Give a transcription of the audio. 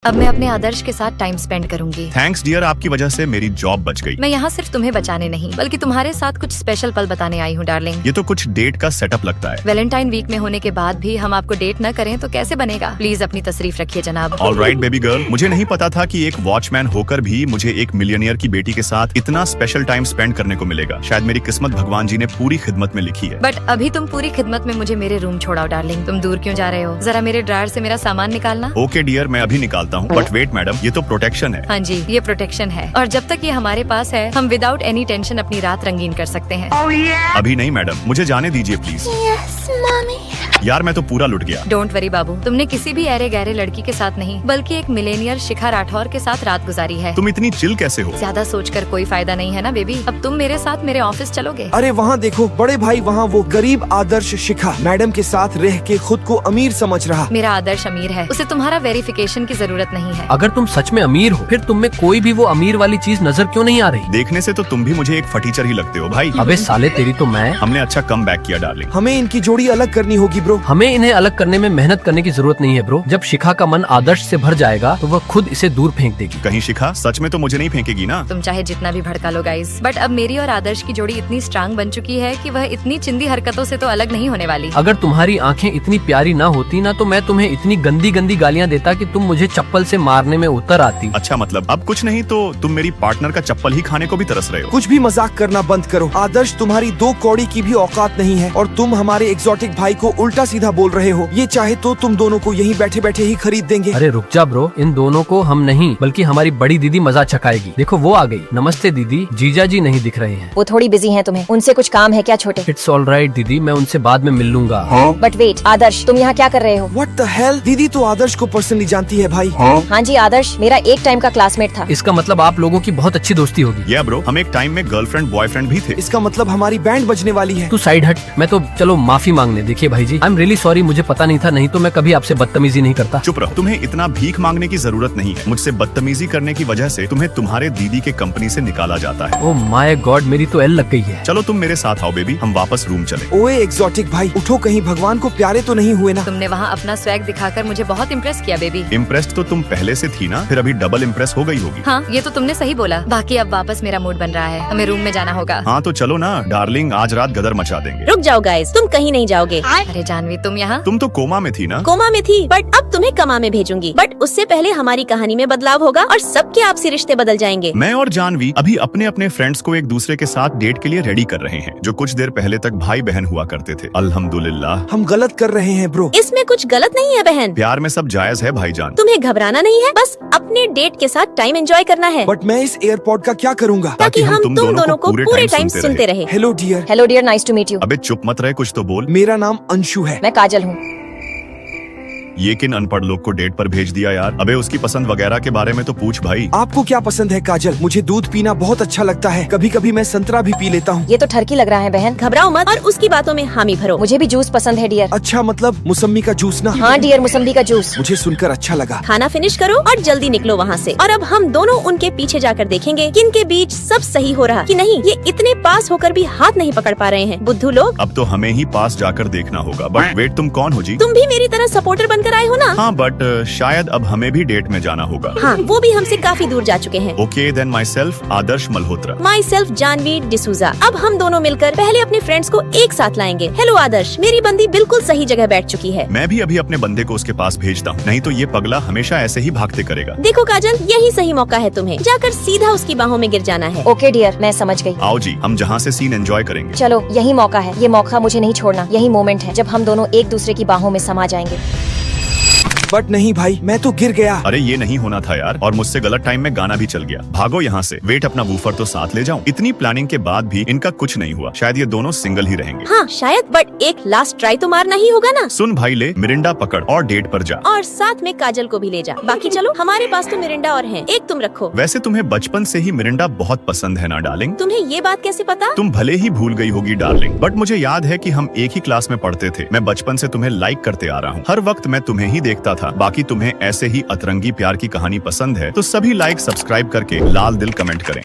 अब मैं अपने आदर्श के साथ टाइम स्पेंड करूंगी। थैंक्स डियर, आपकी वजह से मेरी जॉब बच गई। मैं यहाँ सिर्फ तुम्हें बचाने नहीं बल्कि तुम्हारे साथ कुछ स्पेशल पल बताने आई हूँ डार्लिंग। ये तो कुछ डेट का सेटअप लगता है। वैलेंटाइन वीक में होने के बाद भी हम आपको डेट न करें तो कैसे बनेगा? प्लीज अपनी तशरीफ रखिए जनाब। ऑलराइट बेबी गर्ल, मुझे नहीं पता था कि एक वॉचमैन होकर भी मुझे एक मिलियनियर की बेटी के साथ इतना स्पेशल टाइम स्पेंड करने को मिलेगा। शायद मेरी किस्मत भगवान जी ने पूरी खिदमत में लिखी है। बट अभी तुम पूरी खिदमत में मुझे मेरे रूम छोड़ाओ डार्लिंग। तुम दूर क्यों जा रहे हो? जरा मेरे ड्रायर से मेरा सामान निकालना। ओके डियर, मैं अभी निकालता हूँ। बट वेट मैडम, ये तो प्रोटेक्शन है। हाँ जी, ये प्रोटेक्शन है और जब तक ये हमारे पास है हम विदाउट एनी टेंशन अपनी रात रंगीन कर सकते हैं। अभी नहीं मैडम, मुझे जाने दीजिए प्लीज। यार मैं तो पूरा लुट गया। डोंट वरी बाबू, तुमने किसी भी अरे गहरे लड़की के साथ नहीं बल्कि एक मिलेनियर शिखा राठौर के साथ रात गुजारी है। तुम इतनी चिल कैसे हो? ज्यादा सोचकर कोई फायदा नहीं है ना बेबी। अब तुम मेरे साथ मेरे ऑफिस चलोगे? अरे वहाँ देखो बड़े भाई, वहाँ वो गरीब आदर्श शिखा मैडम के साथ रह के खुद को अमीर समझ रहा। मेरा आदर्श अमीर है, उसे तुम्हारा वेरिफिकेशन की जरूरत नहीं है। अगर तुम सच में अमीर हो फिर तुम में कोई भी वो अमीर वाली चीज नजर क्यों नहीं आ रही? देखने से तो तुम भी मुझे एक फटीचर ही लगते हो भाई। अबे साले, तेरी तो मैं। हमने अच्छा कम बैक किया डार्लिंग। हमें इनकी जोड़ी अलग करनी होगी ब्रो। हमें इन्हें अलग करने में मेहनत करने की जरूरत नहीं है ब्रो। जब शिखा का मन आदर्श से भर जाएगा तो वह खुद इसे दूर फेंक देगी। कहीं शिखा सच में तो मुझे नहीं फेंकेगी ना? तुम चाहे जितना भी भड़का लो गाइस, बट अब मेरी और आदर्श की जोड़ी इतनी स्ट्रांग बन चुकी है कि वह इतनी चिंदी हरकतों से तो अलग नहीं होने वाली। अगर तुम्हारी आंखें इतनी प्यारी ना होती ना तो मैं तुम्हें इतनी गंदी गंदी गालियाँ देता कि तुम मुझे चप्पल से मारने में उतर आती। अच्छा मतलब अब कुछ नहीं तो तुम मेरी पार्टनर का चप्पल ही खाने को भी तरस रहे हो। कुछ भी मजाक करना बंद करो। आदर्श तुम्हारी 2 कौड़ी की भी औकात नहीं है और तुम हमारे एग्जॉटिक भाई को उल्टा सीधा बोल रहे हो। ये चाहे तो तुम दोनों को यहीं बैठे बैठे ही खरीद देंगे। अरे रुक जा ब्रो, इन दोनों को हम नहीं बल्कि हमारी बड़ी दीदी मजा चखाएगी। देखो वो आ गई। नमस्ते दीदी। जीजा जी नहीं दिख रहे हैं। वो थोड़ी बिजी हैं, तुम्हें उनसे कुछ काम है क्या छोटे? इट्स ऑल राइट दीदी, मैं उनसे बाद में मिल लूंगा। बट वेट आदर्श, तुम यहाँ क्या कर रहे हो? What the hell? दीदी तो आदर्श को पर्सनली जानती है भाई। हाँ जी, आदर्श मेरा एक टाइम का क्लासमेट था। इसका मतलब आप लोगों की बहुत अच्छी दोस्ती होगी। या ब्रो, हम एक टाइम में गर्लफ्रेंड बॉयफ्रेंड भी थे। इसका मतलब हमारी बैंड बजने वाली है। तू साइड हट, मैं तो चलो माफी मांगने। देखिए भाई जी, आई एम रियली सॉरी, मुझे पता नहीं था, नहीं तो मैं कभी आपसे बदतमीजी नहीं करता। चुप रहो, तुम्हें इतना भीख मांगने की जरूरत नहीं है। मुझसे बदतमीजी करने की वजह से तुम्हें तुम्हारे दीदी के कंपनी से निकाला जाता है। ओह माय गॉड, मेरी तो एल लग गई है। चलो तुम मेरे साथ आओ बेबी, हम वापस रूम चले। ओए एग्जॉटिक भाई, उठो, कहीं भगवान को प्यारे तो नहीं हुए ना? तुमने वहाँ अपना स्वैग दिखाकर मुझे बहुत इम्प्रेस किया बेबी। इम्प्रेस्ड तो तुम पहले से थी ना, फिर अभी डबल इम्प्रेस हो गई होगी। हाँ ये तो तुमने सही बोला। बाकी अब वापस मेरा मूड बन रहा है, हमें रूम में जाना होगा। हाँ तो चलो ना डार्लिंग, आज रात गदर मचा देंगे। रुक जाओ गाइस, तुम कहीं नहीं जाओगे। अरे जानवी तुम यहाँ? तुम तो कोमा में थी ना? कोमा में थी बट अब तुम्हें कमा में भेजूंगी। बट उससे पहले हमारी कहानी में बदलाव होगा और सबके आपसी रिश्ते बदल जाएंगे। मैं और जानवी अभी अपने अपने फ्रेंड्स को एक दूसरे के साथ डेट के लिए रेडी कर रहे हैं, जो कुछ देर पहले तक भाई बहन हुआ करते थे। अल्हम्दुलिल्लाह। हम गलत कर रहे हैं ब्रो। इसमें कुछ गलत नहीं है बहन। प्यार में सब जायज है भाईजान। तुम्हें घबराना नहीं है, बस अपने डेट के साथ टाइम एंजॉय करना है। बट मैं इस एयरपोर्ट का क्या करूँगा? ताकि हम तुम दोनों को पूरे टाइम सुनते रहे। Hello dear. Hello dear, nice to meet you. अबे चुप मत रहे, कुछ तो बोल। मेरा नाम अंशु है। मैं काजल हूँ। ये किन अनपढ़ लोग को डेट पर भेज दिया यार? अबे उसकी पसंद वगैरह के बारे में तो पूछ भाई। आपको क्या पसंद है काजल? मुझे दूध पीना बहुत अच्छा लगता है, कभी कभी मैं संतरा भी पी लेता हूँ। ये तो ठरकी लग रहा है बहन। घबराओ मत और उसकी बातों में हामी भरो। मुझे भी जूस पसंद है डियर। अच्छा मतलब मौसम्मी का जूस ना? हाँ डियर, मौसम्बी का जूस। मुझे सुनकर अच्छा लगा। खाना फिनिश करो और जल्दी निकलो वहाँ से। और अब हम दोनों उनके पीछे जाकर देखेंगे कि इनके बीच सब सही हो रहा कि नहीं। ये इतने पास होकर भी हाथ नहीं पकड़ पा रहे हैं, बुद्धू लोग। अब तो हमें ही पास जाकर देखना होगा। बट वेट, तुम कौन हो जी? तुम भी मेरी तरह सपोर्टर बनकर आए हो ना? हाँ बट शायद अब हमें भी डेट में जाना होगा। हाँ, वो भी हमसे काफी दूर जा चुके हैं। Okay then, myself Adarsh Malhotra. Myself Janvi D'Souza. अब हम दोनों मिलकर पहले अपने फ्रेंड्स को एक साथ लाएंगे। हेलो आदर्श, मेरी बंदी बिल्कुल सही जगह बैठ चुकी है। मैं भी अभी अपने बंदे को उसके पास भेजता हूँ, नहीं तो ये पगला हमेशा ऐसे ही भागते करेगा। देखो काजल, यही सही मौका है तुम्हें जाकर सीधा उसकी बाहों में गिर जाना है। ओके डियर, मैं समझ गई। आओ जी, हम जहाँ से सीन एंजॉय करेंगे। चलो यही मौका है, ये मौका मुझे नहीं छोड़ना। यही मोमेंट है जब हम दोनों एक दूसरे की बाहों में समा जाएंगे। बट नहीं भाई, मैं तो गिर गया। अरे ये नहीं होना था यार, और मुझसे गलत टाइम में गाना भी चल गया। भागो यहाँ से। वेट, अपना वूफर तो साथ ले जाऊं। इतनी प्लानिंग के बाद भी इनका कुछ नहीं हुआ। शायद ये दोनों सिंगल ही रहेंगे। हाँ शायद, बट एक लास्ट ट्राई तो मारना ही होगा ना। सुन भाई, ले मिरिंडा पकड़ और डेट पर जा। और साथ में काजल को भी ले जा। बाकी चलो, हमारे पास तो मिरिंडा और है, एक तुम रखो। वैसे तुम्हें बचपन से ही मिरिंडा बहुत पसंद है ना डार्लिंग? तुम्हें ये बात कैसे पता? तुम भले ही भूल गई होगी डार्लिंग, बट मुझे याद है कि हम एक ही क्लास में पढ़ते थे। मैं बचपन से तुम्हें लाइक करते आ रहा हूँ, हर वक्त मैं तुम्हें ही देखता था। बाकी तुम्हें ऐसे ही अतरंगी प्यार की कहानी पसंद है तो सभी लाइक सब्सक्राइब करके लाल दिल कमेंट करें।